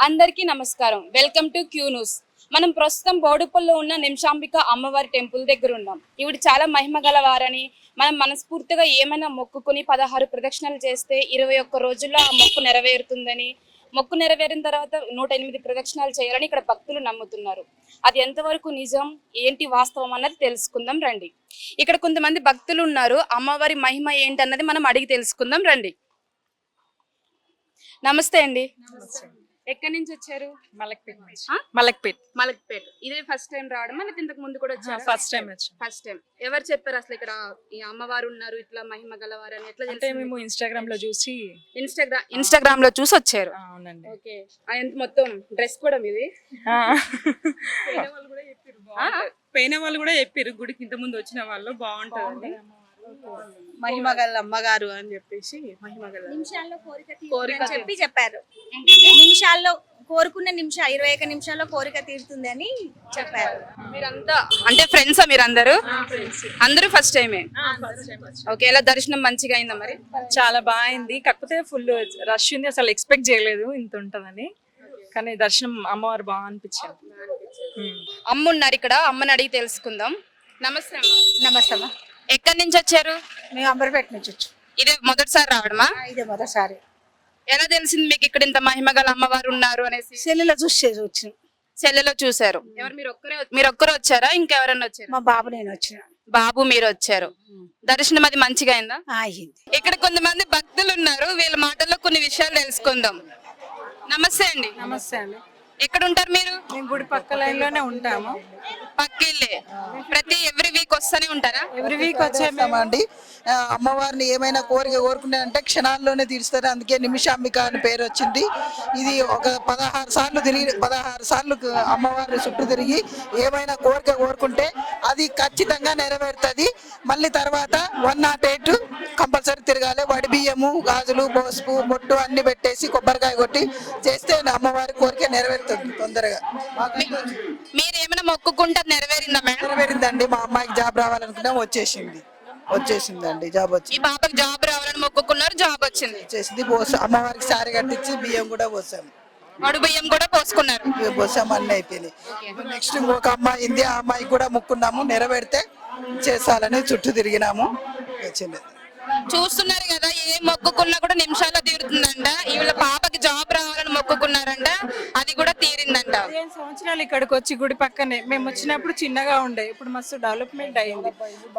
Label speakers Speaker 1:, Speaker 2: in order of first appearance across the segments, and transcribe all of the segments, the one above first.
Speaker 1: అందరికీ నమస్కారం. Welcome to Q news. మనం ప్రస్తుతం బోడుపల్లో ఉన్న నిమిషాంబిక అమ్మవారి టెంపుల్ దగ్గర ఉన్నాం. ఈవిడ చాలా మహిమ గలవారని, మనం మనస్ఫూర్తిగా ఏమైనా మొక్కుకుని 16 ప్రదక్షిణలు చేస్తే 21 రోజుల్లో ఆ మొక్కు నెరవేరుతుందని, మొక్కు నెరవేరిన తర్వాత 108 ప్రదక్షిణాలు చేయాలని ఇక్కడ భక్తులు నమ్ముతున్నారు. అది ఎంతవరకు నిజం, ఏంటి వాస్తవం అన్నది తెలుసుకుందాం రండి. ఇక్కడ కొంతమంది భక్తులు ఉన్నారు. అమ్మవారి మహిమ ఏంటన్నది మనం అడిగి తెలుసుకుందాం రండి. నమస్తే అండి. ఎక్కడి నుంచి వచ్చారు? మలక్పేట్. ఇదే ఫస్ట్ టైం రావడం అనేది ఇంతకు ముందు కూడా వచ్చారు? First time. ఎవరు చెప్పారు అసలు ఇక్కడ ఈ అమ్మవారు ఉన్నారు, ఇట్లా మహిమ గలవారు అని? ఎట్లా
Speaker 2: అంటే మేము ఇన్స్టాగ్రామ్ లో చూసి
Speaker 1: వచ్చారు.
Speaker 2: అవునండి.
Speaker 1: ఓకే. మొత్తం డ్రెస్ కూడా మీది?
Speaker 2: పోయిన వాళ్ళు కూడా చెప్పారు గుడికి ఇంత ముందు వచ్చిన వాళ్ళు బాగుంటది
Speaker 3: మహిమగల అమ్మగారు అని చెప్పేసి
Speaker 4: నిమిషాల్లో కోరిక చెప్పి చెప్పారు. నిమిషాల్లో కోరుకున్న 21 నిమిషాల్లో కోరిక తీరుతుంది అని చెప్పారు.
Speaker 1: మీరంతా అంటే ఫ్రెండ్సా? మీరందరూ అందరూ ఫస్ట్ టైమే? ఓకే. ఎలా దర్శనం మంచిగా అయిందా? మరి
Speaker 2: చాలా బాగుంది, కాకపోతే ఫుల్ రష్ ఉంది. అసలు ఎక్స్పెక్ట్ చేయలేదు ఇంత ఉంటదని, కానీ దర్శనం అమ్మవారు బాగా అనిపించింది.
Speaker 1: అమ్మ ఉన్నారు ఇక్కడ, అమ్మని అడిగి తెలుసుకుందాం. నమస్తే అమ్మ.
Speaker 4: నమస్తే అమ్మా.
Speaker 1: ఎక్కడి నుంచి వచ్చారు?
Speaker 4: మేము అంబర్పేట నుంచి వచ్చాం.
Speaker 1: ఇదే మొదటిసారి రావడమా?
Speaker 4: ఇదే మొదటిసారి.
Speaker 1: ఎలా తెలిసింది మీకు ఇక్కడ ఇంత మహిమగల అమ్మవారు ఉన్నారు అనేసి?
Speaker 4: సెల్లులో చూసి వచ్చిన.
Speaker 1: సెల్లులో చూసారు. ఎవరు? మీరు ఒక్కరే వచ్చారా, ఇంకెవరన్నా వచ్చారు?
Speaker 4: మా బాబు నేను వచ్చిన.
Speaker 1: బాబు మీరు వచ్చారు. దర్శనం అది మంచిగా అయిందా?
Speaker 4: అయింది.
Speaker 1: ఇక్కడ కొంతమంది భక్తులు ఉన్నారు, వీళ్ళ మాటల్లో కొన్ని విషయాలు తెలుసుకుందాం. నమస్తే అండి.
Speaker 2: నమస్తే అండి.
Speaker 1: ఎక్కడ ఉంటారు మీరు?
Speaker 2: మేము గుడి పక్క లైన్ లోనే ఉంటాము.
Speaker 1: పక్కిళ్ళే. ప్రతి ఎవ్రీ వీక్ వస్తూనే ఉంటారా?
Speaker 2: ఎవ్రీ వీక్ వచ్చామండి.
Speaker 3: అమ్మవారిని ఏమైనా కోరిక కోరుకున్నారంటే క్షణాల్లోనే తీరుస్తారు. అందుకే నిమిషాంబిక అని పేరు వచ్చింది. ఇది ఒక 16 సార్లు అమ్మవారి చుట్టూ తిరిగి ఏమైనా కోరిక కోరుకుంటే అది ఖచ్చితంగా నెరవేరుతుంది. మళ్ళీ తర్వాత 108 కంపల్సరీ తిరగాలి. వడి బియ్యము, గాజులు, పసుపు, బొట్టు అన్ని పెట్టేసి కొబ్బరికాయ కొట్టి చేస్తే అమ్మవారి కోరిక నెరవేరుతుంది తొందరగా.
Speaker 1: మీరు ఏమైనా మొక్కుకుంటే నెరవేరిందా మేడం?
Speaker 3: నెరవేరిందండి. మా అమ్మాయికి జాబ్ రావాలనుకున్నాం, వచ్చేసిందండి. జాబ్ వచ్చింది.
Speaker 1: ఈ పాపకి జాబ్ రావాలని మొక్కుకున్నారు, జాబ్ వచ్చింది.
Speaker 3: వచ్చేసింది. అమ్మవారికి సారి కట్టించి బియ్యం కూడా పోసాము.
Speaker 1: వడు బియ్యం కూడా పోసుకున్నారు?
Speaker 3: పోసాము, అన్ని అయిపోయినాయి. నెక్స్ట్ ఇంకొక అమ్మాయి ఉంది, ఆ అమ్మాయికి కూడా మొక్కున్నాము, నెరవేరితే చేసాలని చుట్టూ తిరిగినాము. వచ్చింది.
Speaker 1: చూస్తున్నారు కదా, ఏ మొక్కుకున్నా కూడా నిమిషాల్లో తీరుతుందంట. వీళ్ళ పాపకి జాబ్ రావాలని మొక్కుకున్నారంట, అది కూడా తీరిందంట.
Speaker 2: 15 సంవత్సరాలు ఇక్కడికి వచ్చి గుడి పక్కనే. మేము వచ్చినప్పుడు చిన్నగా ఉండే, ఇప్పుడు మస్తు డెవలప్మెంట్ అయ్యింది.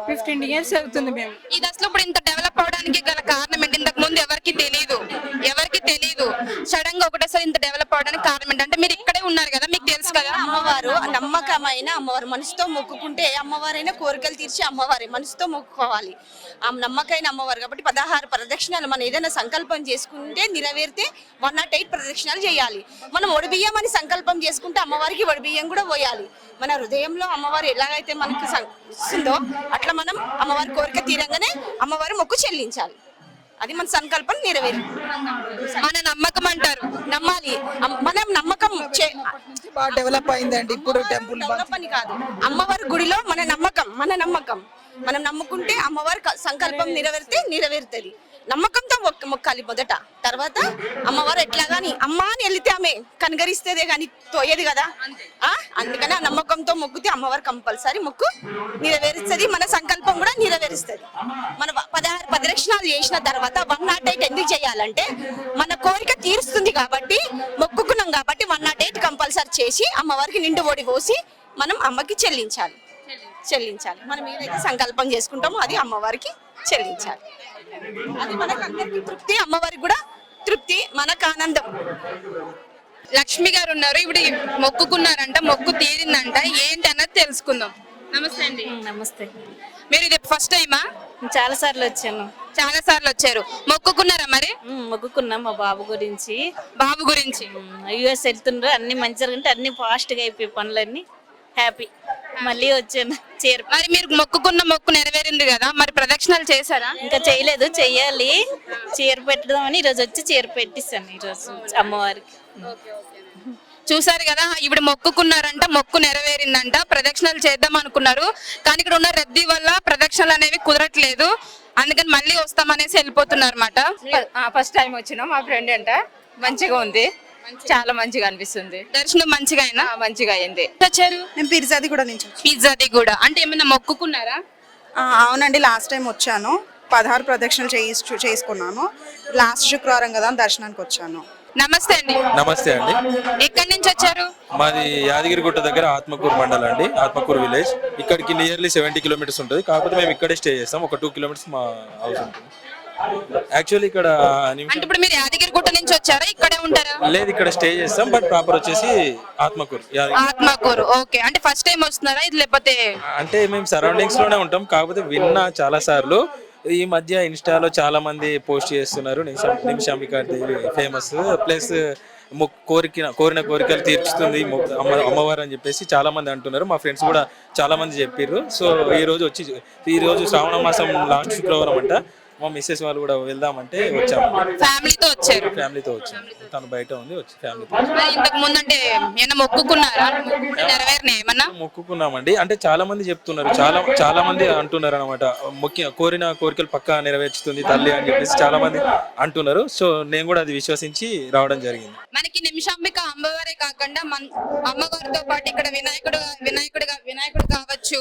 Speaker 2: 15 years అవుతుంది మేము.
Speaker 1: ఇది అసలు ఇప్పుడు ఇంత డెవలప్ అవడానికి గల కారణం ఏంటి? ఇంతకు ముందు ఎవరికి తెలియదు. సడన్ గా ఒకటేసారి ఇంత డెవలప్ అవడానికి కారణం ఏంటంటే మీరు ఇక్కడే ఉన్నారు కదా, మీకు తెలుసు కదా.
Speaker 4: అమ్మవారు నమ్మకమైన అమ్మవారు. మనసుతో మొక్కుకుంటే అమ్మవారైనా కోరికలు తీర్చి అమ్మవారి మనసుతో మొక్కుకోవాలి. ఆ నమ్మకమైన అమ్మవారు కాబట్టి 16 ప్రదక్షిణాలు మనం ఏదైనా సంకల్పం చేసుకుంటే నెరవేరితే 108 ప్రదక్షిణాలు చేయాలి. మనం ఒడిబియ్యం అని సంకల్పం చేసుకుంటే అమ్మవారికి ఒడిబియ్యం కూడా పోయాలి. మన హృదయంలో అమ్మవారు ఎలాగైతే మనకు ఇస్తుందో అట్లా మనం అమ్మవారి కోరిక తీరంగానే అమ్మవారి మొక్కు చెల్లించాలి. అది మన సంకల్పం నెరవేరు.
Speaker 1: మన నమ్మకం అంటారు, నమ్మాలి.
Speaker 4: మనం నమ్మకం
Speaker 3: బాగా డెవలప్ అయిందండి ఇప్పుడు టెంపుల్.
Speaker 4: డెవలప్ అని కాదు, అమ్మవారి గుడిలో మన నమ్మకం మనం నమ్ముకుంటే అమ్మవారి సంకల్పం నెరవేరుతుంది. నమ్మకంతో మొక్కాలి మొదట. తర్వాత అమ్మవారు ఎట్లాగాని అమ్మ అని వెళితే ఆమె కనగరిస్తేదే కానీ తోయేది కదా. అందుకని ఆ నమ్మకంతో మొక్కితే అమ్మవారు కంపల్సరీ మొక్కు నెరవేరుస్తుంది. మన సంకల్పం కూడా నెరవేరుస్తుంది. మన 16 ప్రదక్షిణాలు చేసిన తర్వాత 108 ఎందుకు చేయాలంటే మన కోరిక తీరుస్తుంది కాబట్టి, మొక్కుకున్నాం కాబట్టి 108 కంపల్సరీ చేసి అమ్మవారికి నిండు ఓడి పోసి మనం అమ్మకి చెల్లించాలి. మనం ఏదైతే సంకల్పం చేసుకుంటామో అది అమ్మవారికి చెల్లించాలి. అది మనకు అందరికీ తృప్తి, అమ్మవారికి కూడా తృప్తి, మనకు ఆనందం.
Speaker 1: లక్ష్మి గారు ఉన్నారు, ఇప్పుడు మొక్కుకున్నారంట, మొక్కు తీరిందంట, ఏంటి అన్నది తెలుసుకుందాం. నమస్తే అండి.
Speaker 5: నమస్తే.
Speaker 1: మీరు ఇది ఫస్ట్ టైమా?
Speaker 5: చాలా సార్లు వచ్చాను.
Speaker 1: చాలా సార్లు వచ్చారు. మొక్కుకున్నారా మరి?
Speaker 5: మొక్కుకున్నాం మా బాబు గురించి.
Speaker 1: యుఎస్
Speaker 5: వెళ్తుండ్రు, అన్ని మంచి జరుగుతుంటే అన్ని ఫాస్ట్ గా అయిపోయి పనులన్నీ. హ్యాపీ. మళ్ళీ వచ్చాను.
Speaker 1: మరి మీరు మొక్కుకున్న మొక్కు నెరవేరింది కదా, మరి ప్రదక్షిణాలు చేశారా?
Speaker 5: ఇంకా చేయలేదు, చెయ్యాలి. చీర పెట్టదామని ఈరోజు వచ్చి చీర పెట్టిస్తాను ఈరోజు అమ్మవారికి.
Speaker 1: చూసారు కదా, ఇప్పుడు మొక్కుకున్నారంట, మొక్కు నెరవేరిందంట, ప్రదక్షిణాలు చేద్దాం అనుకున్నారు, కానీ ఇక్కడ ఉన్న రద్దీ వల్ల ప్రదక్షిణలు అనేవి కుదరట్లేదు. అందుకని మళ్ళీ వస్తామనేసి వెళ్ళిపోతున్నారు అన్నమాట.
Speaker 6: ఫస్ట్ టైం వచ్చినాం, మా ఫ్రెండ్ అంట, మంచిగా ఉంది. చాలా మంచిగా అనిపిస్తుంది.
Speaker 1: దర్శనం మంచిగా అయినా
Speaker 6: మంచిగా అయింది.
Speaker 1: వచ్చారు
Speaker 7: నేను పిర్జాది కూడా నుంచి వచ్చాను.
Speaker 1: పిజ్జాది కూడా అంటే ఏమైనా మొక్కుకున్నారా?
Speaker 7: అవునండి, లాస్ట్ టైం వచ్చాను, 16 ప్రదక్షిణలు చేసుకున్నాను. లాస్ట్ శుక్రవారం కదా అని దర్శనానికి వచ్చాను.
Speaker 1: నమస్తే అండి.
Speaker 8: నమస్తే అండి.
Speaker 1: ఎక్కడి నుంచి వచ్చారు?
Speaker 8: మాది యాదగిరిగుట్ట దగ్గర ఆత్మకూరు మండలం అండి, ఆత్మకూరు విలేజ్. ఇక్కడికి నియర్లీ 70 కిలోమీటర్స్ ఉంటుంది. కాకపోతే మేము ఇక్కడే స్టే చేస్తాం. ఒక 2 కిలోమీటర్స్ మా హౌస్ ఉంటుంది. యాక్చువల్లీ ఇక్కడ
Speaker 1: అంటే ఇప్పుడు మీరు యాదగిరిగుట్ట నుంచి వచ్చారా? ఇక్కడే ఉంటారా?
Speaker 8: లేదు, ఇక్కడ స్టే చేస్తాం. బట్ ప్రాపర్ వచ్చేసి ఆత్మకూరు
Speaker 1: ఆత్మకూరు. ఓకే, అంటే ఫస్ట్ టైం వస్తున్నారా ఇది లేకపోతే?
Speaker 8: అంటే మేము సరౌండింగ్స్ లోనే ఉంటాం. కాకపోతే విన్నా చాలా సార్లు. ఈ మధ్య ఇన్స్టాలో చాలా మంది పోస్ట్ చేస్తున్నారు నిమిషాంబికా దేవి ఫేమస్ ప్లస్ కోరిన కోరికలు తీర్చుతుంది అమ్మవారు అని చెప్పేసి చాలా మంది అంటున్నారు. మా ఫ్రెండ్స్ కూడా చాలా మంది చెప్పారు. సో ఈ రోజు శ్రావణ మాసం లాస్ట్ శుక్రవారం అంట. మా మిస్సెస్ వాళ్ళు కూడా వెళ్దామంటే వచ్చాము.
Speaker 1: ఫ్యామిలీతో వచ్చారు?
Speaker 8: ఫ్యామిలీతో వచ్చాము. తను బయట ఉంది, వచ్చి ఫ్యామిలీతో.
Speaker 1: ఇంతకు ముందు అంటే ఏమైనా మొక్కుకున్నారా? నెరవేరినాయి ఏమన్నా?
Speaker 8: మొక్కుకున్నామండి. అంటే చాలా మంది చెప్తున్నారు, చాలా మంది అంటున్నారు అనమాట. కోరిన కోరికలు పక్కా నెరవేర్చుతుంది తల్లి అని చెప్పేసి చాలా మంది అంటున్నారు. సో నేను కూడా అది విశ్వసించి రావడం జరిగింది.
Speaker 1: మనకి నిమిషాంబిక అమ్మవారే కాకుండా అమ్మవారితో పాటు ఇక్కడ వినాయకుడు కావచ్చు,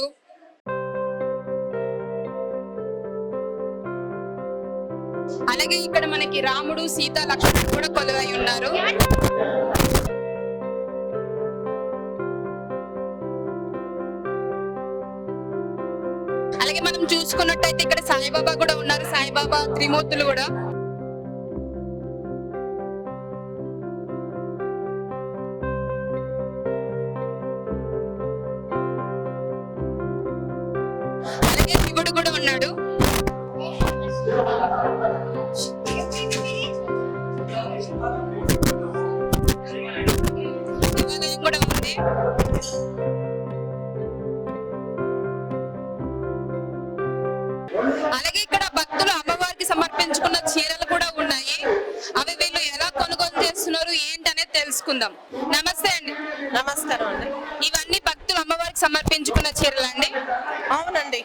Speaker 1: అలాగే ఇక్కడ మనకి రాముడు సీత లక్ష్మణుడు కూడా కొలువై ఉన్నారు. అలాగే మనం చూసుకున్నట్టయితే ఇక్కడ సాయిబాబా కూడా ఉన్నారు. సాయిబాబా త్రిమూర్తులు కూడా. అలాగే శివుడు కూడా ఉన్నాడు. శివాలయం కూడా ఉంది. అలాగే ఇక్కడ భక్తులు అమ్మవారికి సమర్పించుకున్న చీరలు కూడా ఉన్నాయి. అవి వీళ్ళు ఎలా కొనుగోలు చేస్తున్నారు ఏంటనేది తెలుసుకుందాం. నమస్తే అండి.
Speaker 9: నమస్కారం అండి.
Speaker 1: ఇవన్నీ భక్తులు అమ్మవారికి సమర్పించుకున్న చీరలు అండి?
Speaker 9: అవునండి,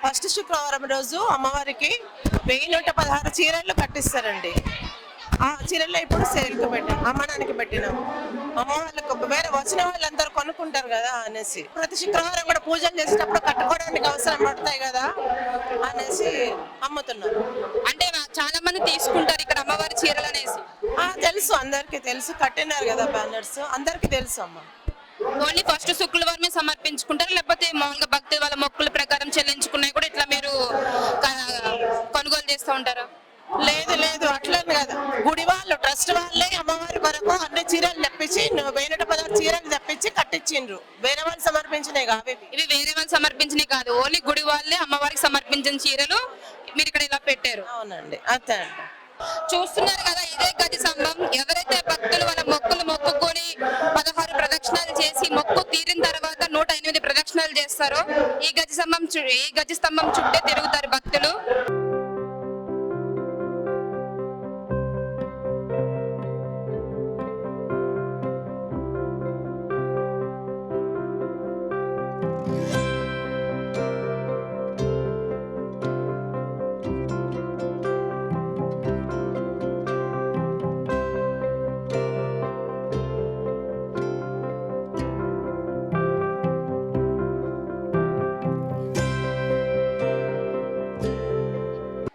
Speaker 9: ఫస్ట్ శుక్రవారం రోజు అమ్మవారికి 1116 చీరలు కట్టిస్తారండి. ఆ చీరల్లో ఇప్పుడు సేల్కి పెట్టాం, అమ్మడానికి పెట్టినాం. అమ్మ వాళ్ళకు వేరే వచ్చిన వాళ్ళందరూ కొనుక్కుంటారు కదా అనేసి ప్రతి శుక్రవారం కూడా పూజలు చేసేటప్పుడు కట్టుకోవడానికి అవసరం పడతాయి కదా అనేసి అమ్ముతున్నారు.
Speaker 1: అంటే చాలా మంది తీసుకుంటారు ఇక్కడ అమ్మవారి చీరలు అనేసి?
Speaker 9: తెలుసు, అందరికి తెలుసు, కట్టినారు కదా బ్యానర్స్, అందరికి తెలుసు. అమ్మ
Speaker 1: ఓన్లీ ఫస్ట్ శుక్రవారమే సమర్పించుకుంటారు లేకపోతే మామూలుగా భక్తులు వాళ్ళ మొక్కుల ప్రకారం చెల్లించుకున్నాయి కూడా ఇట్లా మీరు కొనుగోలు చేస్తూ ఉంటారా?
Speaker 9: లేదు అట్లని కదా, గుడి వాళ్ళు ట్రస్ట్ వాళ్ళే అమ్మవారి కొరకు అన్ని చీరలు తెప్పించి 1116 చీరలు తెప్పించి కట్టించిండ్రు. వేరే వాళ్ళు సమర్పించినాయి కాదు
Speaker 1: ఇవి. వేరే వాళ్ళు సమర్పించినవి కాదు, ఓన్లీ గుడి వాళ్ళే అమ్మవారికి సమర్పించిన చీరలు మీరు ఇక్కడ ఇలా పెట్టారు?
Speaker 9: అవునండి, అంతే అండి.
Speaker 1: చూస్తున్నారు కదా, ఇదే గజ స్తంభం. ఎవరైతే భక్తులు వాళ్ళ మొక్కులు మొక్కుకొని 16 ప్రదక్షిణాలు చేసి మొక్కు తీరిన తర్వాత 108 ప్రదక్షిణాలు చేస్తారో ఈ గజ స్తంభం చుట్టే తిరుగుతారు భక్తులు.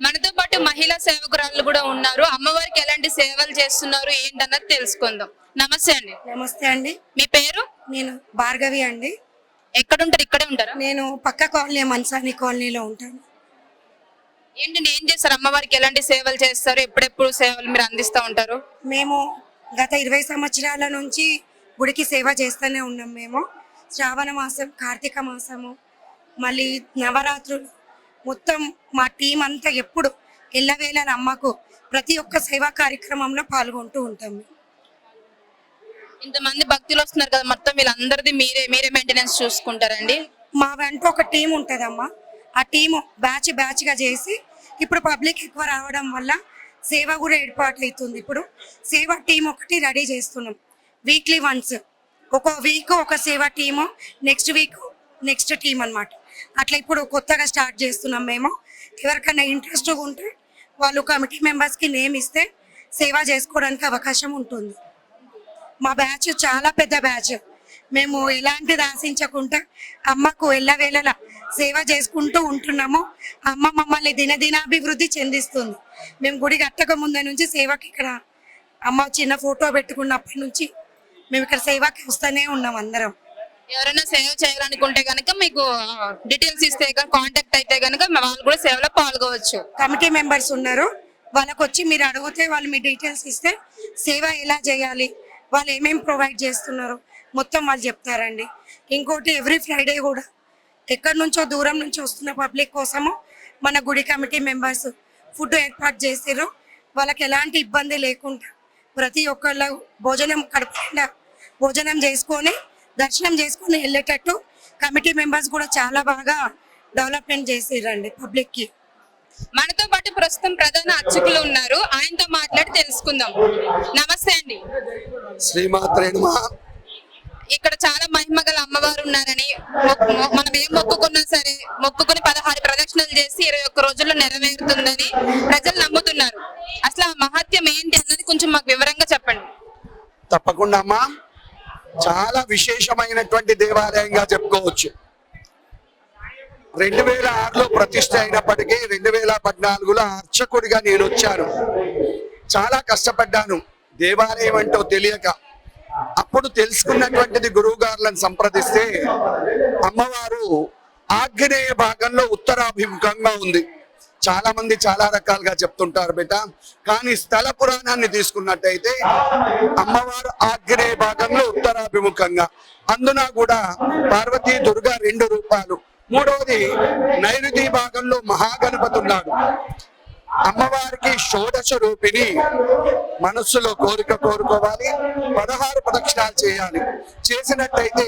Speaker 1: మనతో పాటు మహిళా సేవకురాళ్ళు కూడా ఉన్నారు. అమ్మవారికి ఎలాంటి సేవలు చేస్తున్నారు ఏంటన్నది తెలుసుకుందాం. నమస్తే అండి.
Speaker 10: నమస్తే అండి.
Speaker 1: మీ పేరు?
Speaker 10: నేను భార్గవి అండి.
Speaker 1: ఎక్కడుంటారు? ఇక్కడే ఉంటారా?
Speaker 10: నేను పక్క కాలనీ మన్సాని కాలనీలో ఉంటాను.
Speaker 1: ఏంటండి, ఏం చేస్తారు? అమ్మవారికి ఎలాంటి సేవలు చేస్తారు? ఎప్పుడెప్పుడు సేవలు మీరు అందిస్తూ ఉంటారు?
Speaker 10: మేము గత 20 సంవత్సరాల నుంచి గుడికి సేవ చేస్తూనే ఉన్నాం. మేము శ్రావణ మాసం, కార్తీక మాసము, మళ్ళీ నవరాత్రులు మొత్తం మా టీం అంతా ఎప్పుడు ఎల్లవేళ అమ్మకు ప్రతి ఒక్క సేవా కార్యక్రమంలో పాల్గొంటూ ఉంటాం.
Speaker 1: ఇంతమంది భక్తులు వస్తున్నారు కదా, మొత్తం వీళ్ళందరిది మీరే మెయింటెనెన్స్ చూసుకుంటారండి?
Speaker 10: మా వెంట ఒక టీం ఉంటుందమ్మా. ఆ టీము బ్యాచ్ గా చేసి ఇప్పుడు పబ్లిక్ ఎక్కువ రావడం వల్ల సేవ కూడా ఏర్పాటు అవుతుంది. ఇప్పుడు సేవా టీం ఒకటి రెడీ చేస్తున్నాం. వీక్లీ వన్స్, ఒక వీక్ ఒక సేవా team, next week next team అన్నమాట. అట్లా ఇప్పుడు కొత్తగా స్టార్ట్ చేస్తున్నాం మేము. ఎవరికైనా ఇంట్రెస్ట్ ఉంటే వాళ్ళు కమిటీ మెంబర్స్కి నేమ్ ఇస్తే సేవ చేసుకోవడానికి అవకాశం ఉంటుంది. మా బ్యాచ్ చాలా పెద్ద బ్యాచ్. మేము ఎలాంటిది ఆశించకుండా అమ్మకు ఎల్లవేళలా సేవ చేసుకుంటూ ఉంటున్నాము. అమ్మ మమ్మల్ని దినదినాభివృద్ధి చెందిస్తుంది. మేము గుడి కట్టక ముందు నుంచి సేవకి ఇక్కడ అమ్మ చిన్న ఫోటో పెట్టుకున్నప్పటి నుంచి మేము ఇక్కడ సేవకి వస్తూనే ఉన్నాం అందరం.
Speaker 1: ఎవరైనా సేవ చేయాలనుకుంటే కనుక మీకు డీటెయిల్స్ ఇస్తే కాంటాక్ట్ అయితే కనుక వాళ్ళు కూడా సేవలో పాల్గొవచ్చు.
Speaker 10: కమిటీ మెంబర్స్ ఉన్నారు, వాళ్ళకి వచ్చి మీరు అడిగితే వాళ్ళు మీ డీటెయిల్స్ ఇస్తే సేవ ఎలా చేయాలి, వాళ్ళు ఏమేమి ప్రొవైడ్ చేస్తున్నారు మొత్తం వాళ్ళు చెప్తారండి. ఇంకోటి ఎవ్రీ ఫ్రైడే కూడా ఎక్కడి నుంచో దూరం నుంచి వస్తున్న పబ్లిక్ కోసము మన గుడి కమిటీ మెంబర్స్ ఫుడ్ ఏర్పాటు చేసారు. వాళ్ళకి ఎలాంటి ఇబ్బంది లేకుండా ప్రతి ఒక్కళ్ళ భోజనం కడుపుకుండా భోజనం చేసుకొని దర్శనం చేసుకొని వెళ్ళేటట్టు కమిటీ మెంబర్స్ కూడా చాలా బాగా డెవలప్మెంట్ చేసిరండి పబ్లిక్కి.
Speaker 1: మనతో పాటు ప్రస్తుతం ప్రధాన అర్చకులు ఉన్నారు, ఆయనతో మాట్లాడి తెలుసుకుందాం. నమస్తే అండి.
Speaker 11: శ్రీమాత్రే నమః.
Speaker 1: ఇక్కడ చాలా మహిమ గల అమ్మవారు ఉన్నారని మనం ఏం మొక్కుకున్నా సరే మొక్కుకుని 16 ప్రదక్షిణలు చేసి 21 రోజుల్లో నెరవేరుతుందని ప్రజలు నమ్ముతున్నారు. అసలు ఆ మహత్యం ఏంటి అన్నది కొంచెం మాకు వివరంగా చెప్పండి.
Speaker 11: తప్పకుండా అమ్మా, చాలా విశేషమైనటువంటి దేవాలయంగా చెప్పుకోవచ్చు. 2006లో ప్రతిష్ఠ అయినప్పటికీ 2014లో అర్చకుడిగా నేను వచ్చాను. చాలా కష్టపడ్డాను దేవాలయం అంటూ తెలియక. అప్పుడు తెలుసుకున్నటువంటిది గురువు గారులను సంప్రదిస్తే అమ్మవారు ఆగ్నేయ భాగంలో ఉత్తరాభిముఖంగా ఉంది. చాలా మంది చాలా రకాలుగా చెప్తుంటారు బేట, కానీ స్థల పురాణాన్ని తీసుకున్నట్టయితే అమ్మవారు ఆగ్నేయ భాగంలో ఉత్తరాభిముఖంగా, అందున కూడా పార్వతీ దుర్గా 2 రూపాలు. మూడవది నైరుతి భాగంలో మహాగణపతి ఉన్నాడు. అమ్మవారికి షోడశ రూపిణి. మనస్సులో కోరిక కోరుకోవాలి, 16 ప్రదక్షిణాలు చేయాలి. చేసినట్టయితే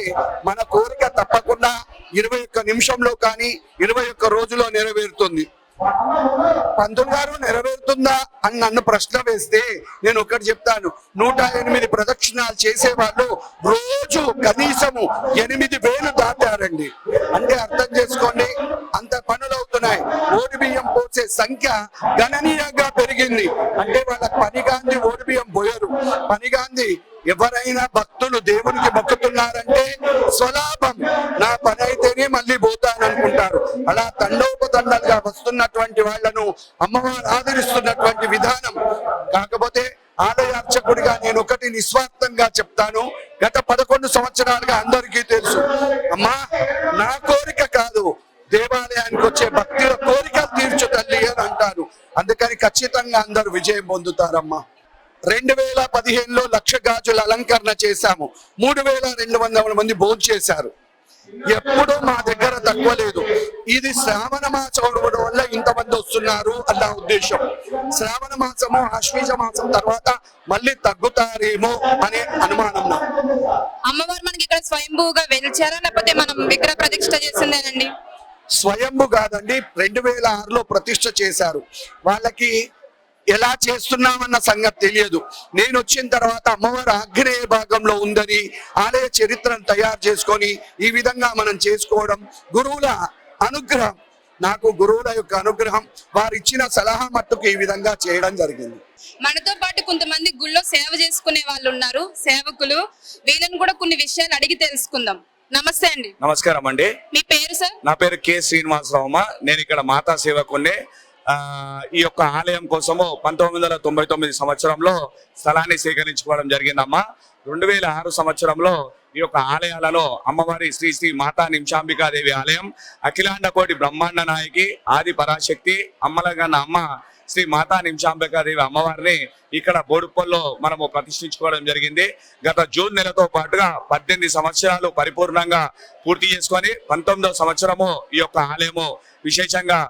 Speaker 11: మన కోరిక తప్పకుండా 21 నిమిషంలో కానీ 21 రోజులో నెరవేరుతుంది. పంతులు గారు నెరవేరుతుందా అని నన్ను ప్రశ్న వేస్తే నేను ఒకటి చెప్తాను, 108 ప్రదక్షిణాలు చేసేవాళ్ళు రోజు కనీసము 8,000 దాటారండి. అంటే అర్థం చేసుకోండి, అంత పనులు అవుతున్నాయి. ఓడి బియ్యం పోసే సంఖ్య గణనీయంగా పెరిగింది. అంటే వాళ్ళకి పనిగాంది ఓడి బియ్యం పోయరు. పనిగాంది ఎవరైనా భక్తులు దేవునికి మొక్కుతున్నారంటే స్వలాభం, నా పని అయితేనే మళ్ళీ పోతాననుకుంటారు. అలా తండోపతండాలుగా వస్తున్నటువంటి వాళ్లను అమ్మవారు ఆదరిస్తున్నటువంటి విధానం. కాకపోతే ఆలయ అర్చకుడిగా నేను ఒకటి నిస్వార్థంగా చెప్తాను, గత 11 సంవత్సరాలుగా అందరికీ తెలుసు, అమ్మా నా కోరిక కాదు, దేవాలయానికి వచ్చే భక్తుల కోరికలు తీర్చు తల్లి అని అంటారు. అందుకని ఖచ్చితంగా అందరూ విజయం పొందుతారమ్మా. 2015లో 1,00,000 గాజుల అలంకరణ చేశాము. 3,200 మంది భోజనం చేశారు. ఎప్పుడూ మా దగ్గర తక్కువ లేదు. ఇది శ్రావణ మాసం అవడం వల్ల ఇంతమంది వస్తున్నారు అన్న ఉద్దేశం. శ్రావణ మాసము ఆశ్వీజ మాసం తర్వాత మళ్ళీ తగ్గుతారేమో అనే అనుమానం.
Speaker 1: అమ్మవారు మనకి ఇక్కడ స్వయంభూగా వెలిచారా లేకపోతే మనం విగ్రహ ప్రతిష్ఠ చేసిందేనండి?
Speaker 11: స్వయంభూ కాదండి, 2006లో ప్రతిష్ఠ చేశారు. వాళ్ళకి ఎలా చేస్తున్నామన్న సంగతి తెలియదు. నేను వచ్చిన తర్వాత అమ్మవారు ఆగ్నేయ భాగంలో ఉందని ఆలయ చరిత్రను తయారు చేసుకొని ఈ విధంగా మనం చేసుకోవడం గురువుల అనుగ్రహం. నాకు గురువుల యొక్క అనుగ్రహం, వారు ఇచ్చిన సలహా మట్టుకు ఈ విధంగా చేయడం జరిగింది.
Speaker 1: మనతో పాటు కొంతమంది గుళ్ళో సేవ చేసుకునే వాళ్ళు ఉన్నారు, సేవకులు. వీళ్ళని కూడా కొన్ని విషయాలు అడిగి తెలుసుకుందాం. నమస్తే అండి.
Speaker 12: నమస్కారం అండి.
Speaker 1: మీ పేరు సార్?
Speaker 12: నా పేరు కె శ్రీనివాసరావమ్మ. నేను ఇక్కడ మాతా సేవకునే. ఈ యొక్క ఆలయం కోసము 1999 సంవత్సరంలో స్థలాన్ని సేకరించుకోవడం జరిగిందమ్మా. 2006 సంవత్సరంలో ఈ యొక్క ఆలయాలలో అమ్మవారి శ్రీ శ్రీ మాతా నిమిషాంబికాదేవి ఆలయం, అఖిలాండ కోటి బ్రహ్మాండ నాయకి ఆది పరాశక్తి అమ్మలగన్న అమ్మ శ్రీ మాతా నిమిషాంబికాదేవి అమ్మవారిని ఇక్కడ బోడుప్పల్లో మనము ప్రతిష్ఠించుకోవడం జరిగింది. గత జూన్ నెలతో పాటుగా 18 సంవత్సరాలు పరిపూర్ణంగా పూర్తి చేసుకొని 19వ సంవత్సరము ఈ యొక్క ఆలయము విశేషంగా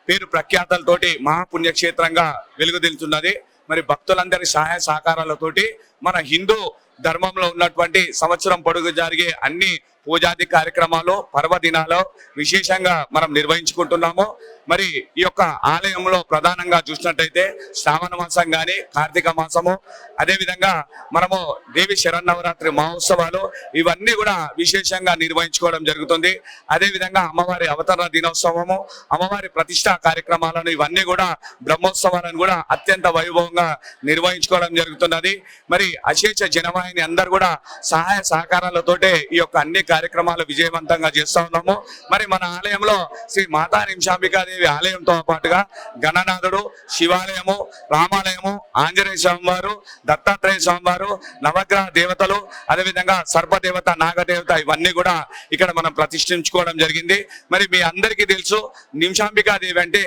Speaker 12: పేరు ప్రఖ్యాతలతోటి మహాపుణ్యక్షేత్రంగా వెలుగుదిల్తున్నది. మరి భక్తులందరి సహాయ సహకారాలతోటి మన హిందూ ధర్మంలో ఉన్నటువంటి సంవత్సరం పొడుగు జరిగే అన్ని పూజాది కార్యక్రమాలు పర్వదినాలు విశేషంగా మనం నిర్వహించుకుంటున్నాము. మరి ఈ యొక్క ఆలయంలో ప్రధానంగా చూసినట్టయితే శ్రావణ మాసం కానీ కార్తీక మాసము, అదేవిధంగా మనము దేవి శరన్నవరాత్రి మహోత్సవాలు ఇవన్నీ కూడా విశేషంగా నిర్వహించుకోవడం జరుగుతుంది. అదేవిధంగా అమ్మవారి అవతరణ దినోత్సవము, అమ్మవారి ప్రతిష్టా కార్యక్రమాలను ఇవన్నీ కూడా బ్రహ్మోత్సవాలను కూడా అత్యంత వైభవంగా నిర్వహించుకోవడం జరుగుతున్నది. మరి అశేష జనవాహిని అందరూ కూడా సహాయ సహకారాలతోటే ఈ యొక్క అన్ని కార్యక్రమాలు విజయవంతంగా చేస్తా ఉన్నాము. మరి మన ఆలయంలో శ్రీ మాతా నిమిషాంబికాదేవి ఆలయంతో పాటుగా గణనాథుడు, శివాలయము, రామాలయము, ఆంజనేయ స్వామివారు, దత్తాత్రేయ స్వామివారు, నవగ్రహ దేవతలు, అదేవిధంగా సర్పదేవత, నాగదేవత ఇవన్నీ కూడా ఇక్కడ మనం ప్రతిష్ఠించుకోవడం జరిగింది. మరి మీ అందరికీ తెలుసు నిమిషాంబికాదేవి అంటే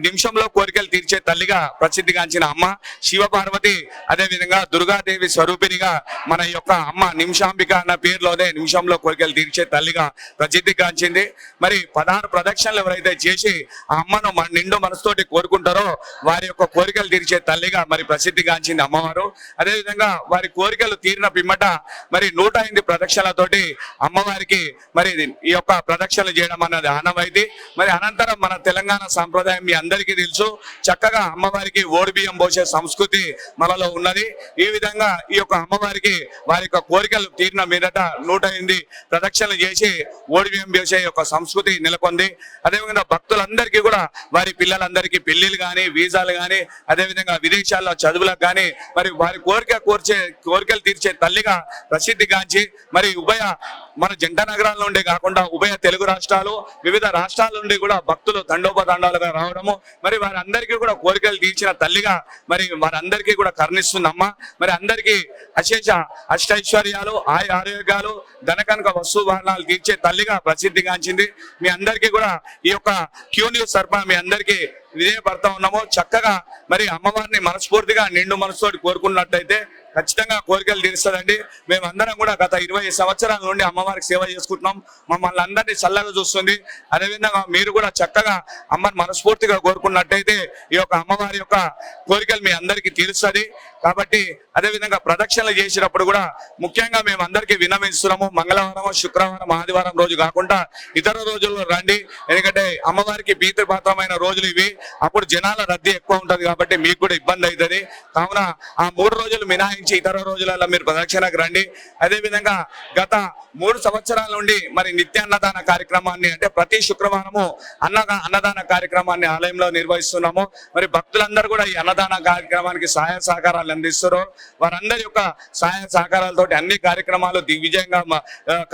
Speaker 12: నిమిషంలో కోరికలు తీర్చే తల్లిగా ప్రసిద్ధిగాంచిన అమ్మ శివపార్వతి, అదేవిధంగా దుర్గాదేవి స్వరూపిణిగా మన యొక్క అమ్మ నిమిషాంబిక అన్న పేరులోనే నిమిషంలో కోరికలు తీర్చే తల్లిగా ప్రసిద్ధిగాంచింది. మరి 16 ప్రదక్షిణలు ఎవరైతే చేసి ఆ అమ్మను నిండు మనసుతోటి కోరుకుంటారో వారి యొక్క కోరికలు తీర్చే తల్లిగా మరి ప్రసిద్ధిగాంచింది అమ్మవారు. అదేవిధంగా వారి కోరికలు తీరిన పిమ్మట మరి 108 ప్రదక్షిణలతోటి అమ్మవారికి మరి ఈ యొక్క ప్రదక్షిణలు చేయడం అన్నది ఆనవాయితీ. మరి అనంతరం మన తెలంగాణ సాంప్రదాయం మీ అందరికీ తెలుసు, చక్కగా అమ్మవారికి ఓడి బియ్యం పోసే సంస్కృతి మనలో ఉన్నది. ఈ విధంగా ఈ యొక్క అమ్మవారికి వారి యొక్క కోరికలు తీరిన మీదట 108 ప్రదక్షిణలు చేసి ఓడి బియ్యం పోసే యొక్క సంస్కృతి నెలకొంది. అదేవిధంగా భక్తులందరికీ కూడా వారి పిల్లలందరికీ పెళ్లిళ్ళు కానీ, వీసాలు కానీ, అదేవిధంగా విదేశాల్లో చదువులకు కానీ మరి వారి కోరికలు తీర్చే తల్లిగా ప్రసిద్ధిగాంచి మరి మన జంట నగరాల నుండి కాకుండా ఉభయ తెలుగు రాష్ట్రాలు, వివిధ రాష్ట్రాల నుండి కూడా భక్తులు తండోపతండాలుగా రావడము, మరి వారందరికీ కూడా కోరికలు తీర్చిన తల్లిగా మరి వారందరికీ కూడా కరుణిస్తుందమ్మ. మరి అందరికీ అశేష అష్టైశ్వర్యాలు, ఆరోగ్యాలు, ధనకనక వస్తువాహనాలు తీర్చే తల్లిగా ప్రసిద్ధిగాంచింది. మీ అందరికీ కూడా ఈ యొక్క క్యూ న్యూస్ తరపున మీ అందరికీ విజయపడతా ఉన్నాము. చక్కగా మరి అమ్మవారిని మనస్ఫూర్తిగా నిండు మనసుతోటి కోరుకున్నట్టయితే ఖచ్చితంగా కోరికలు తీరుస్తుందండి. మేమందరం కూడా గత 20 సంవత్సరాల నుండి అమ్మవారికి సేవ చేసుకుంటున్నాం. మమ్మల్ని అందరినీ చల్లగా చూస్తుంది. అదేవిధంగా మీరు కూడా చక్కగా అమ్మని మనస్ఫూర్తిగా కోరుకున్నట్టయితే ఈ యొక్క అమ్మవారి యొక్క కోరికలు మీ అందరికీ తీరుస్తుంది. కాబట్టి అదేవిధంగా ప్రదక్షిణలు చేసినప్పుడు కూడా ముఖ్యంగా మేము అందరికీ విన్నవిస్తున్నాము, మంగళవారం, శుక్రవారం, ఆదివారం రోజు కాకుండా ఇతర రోజుల్లో రండి. ఎందుకంటే అమ్మవారికి ప్రీతిపాత్రమైన రోజులు ఇవి. అప్పుడు జనాల రద్దీ ఎక్కువ ఉంటుంది కాబట్టి మీకు కూడా ఇబ్బంది అవుతుంది. కావున ఆ 3 రోజులు మినహాయించి ఇతర రోజులలో మీరు ప్రదక్షిణకు రండి. అదేవిధంగా గత 3 సంవత్సరాల నుండి మరి నిత్య అన్నదాన కార్యక్రమాన్ని అంటే ప్రతి శుక్రవారము అన్నదాన కార్యక్రమాన్ని ఆలయంలో నిర్వహిస్తున్నాము. మరి భక్తులందరూ కూడా ఈ అన్నదాన కార్యక్రమానికి సహాయ సహకారాలు అందిస్తారు. వారందరి యొక్క సహాయ సహకారాలతోటి అన్ని కార్యక్రమాలు దిగ్విజయంగా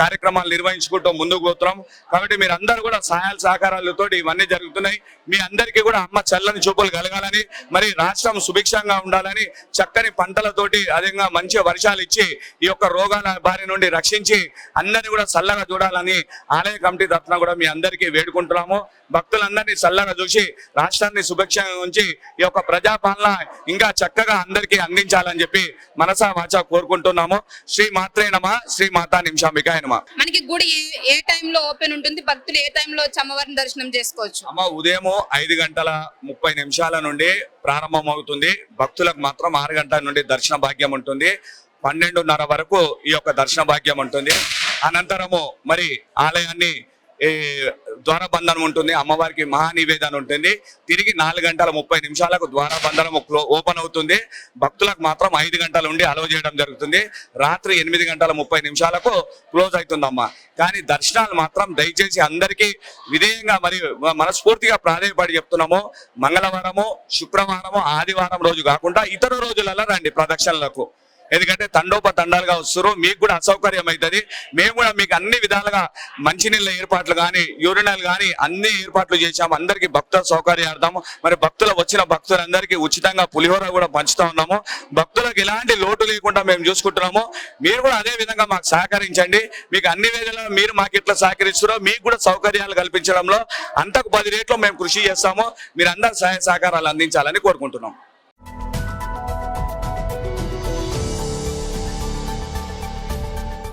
Speaker 12: కార్యక్రమాలు నిర్వహించుకుంటూ ముందుకు పోతున్నాం. కాబట్టి మీరు అందరూ కూడా సహాయ సహకారాలతో ఇవన్నీ జరుగుతున్నాయి. మీ అందరికీ కూడా అమ్మ చల్లని చూపులు కలగాలని, మరి రాష్ట్రం సుభిక్షంగా ఉండాలని, చక్కని పంటలతోటి అదేవిధంగా మంచి వర్షాలు ఇచ్చి ఈ యొక్క రోగాల బారి నుండి రక్షించి అందరినీ కూడా చల్లగా చూడాలని ఆలయ కమిటీ తరఫున కూడా మీ అందరికీ వేడుకుంటున్నాము. భక్తులందరినీ చల్లగా చూసి రాష్ట్రాన్ని సుభిక్షంగా ఉంచి ఈ యొక్క ప్రజాపాలన ఇంకా చక్కగా అందరికీ అందించాలని చెప్పి మనసా వాచా కోరుకుంటున్నాము. శ్రీ మాత్రే నమః, శ్రీ మాతా నిమిషాంబికాయ నమః.
Speaker 1: మనకి గుడి ఏ టైంలో ఓపెన్ ఉంటుంది? భక్తులు ఏ టైంలో అమ్మవారిని దర్శనం చేసుకోవచ్చు?
Speaker 12: అమ్మ ఉదయం 5:30 నుండి ప్రారంభం అవుతుంది. భక్తులకు మాత్రం 6 గంటల నుండి దర్శన భాగ్యం ఉంటుంది. 12:30 వరకు ఈ యొక్క దర్శన భాగ్యం ఉంటుంది. అనంతరము మరి ఆలయాన్ని ద్వారబంధనం ఉంటుంది, అమ్మవారికి మహానివేదన ఉంటుంది. తిరిగి 4:30 ద్వారబంధనం ఓపెన్ అవుతుంది. భక్తులకు మాత్రం 5 గంటల నుండి అలౌ చేయడం జరుగుతుంది. రాత్రి 8:30 క్లోజ్ అవుతుందమ్మ. కానీ దర్శనాలు మాత్రం దయచేసి అందరికీ విధేయంగా మరి మనస్ఫూర్తిగా ప్రాధాన్యపడి చెప్తున్నాము. మంగళవారము, శుక్రవారము, ఆదివారం రోజు కాకుండా ఇతర రోజులలో రండి ప్రదక్షిణలకు. ఎందుకంటే తండోపతండాలుగా వస్తారు, మీకు కూడా అసౌకర్యం అవుతుంది. మేము కూడా మీకు అన్ని విధాలుగా మంచినీళ్ళ ఏర్పాట్లు కానీ, యూరినల్ కానీ అన్ని ఏర్పాట్లు చేశాము అందరికీ భక్తుల సౌకర్యార్థము. మరి వచ్చిన భక్తులందరికీ ఉచితంగా పులిహోర కూడా పంచుతా ఉన్నాము. భక్తులకు ఎలాంటి లోటు లేకుండా మేము చూసుకుంటున్నాము. మీరు కూడా అదే విధంగా మాకు సహకరించండి. మీకు అన్ని వేళల్లో మీరు మాకు ఎట్లా సహకరిస్తారో మీకు కూడా సౌకర్యాలు కల్పించడంలో అంతకు 10 రెట్లు మేము కృషి చేస్తాము. మీరు అందరు సహాయ సహకారాలు అందించాలని కోరుకుంటున్నాం.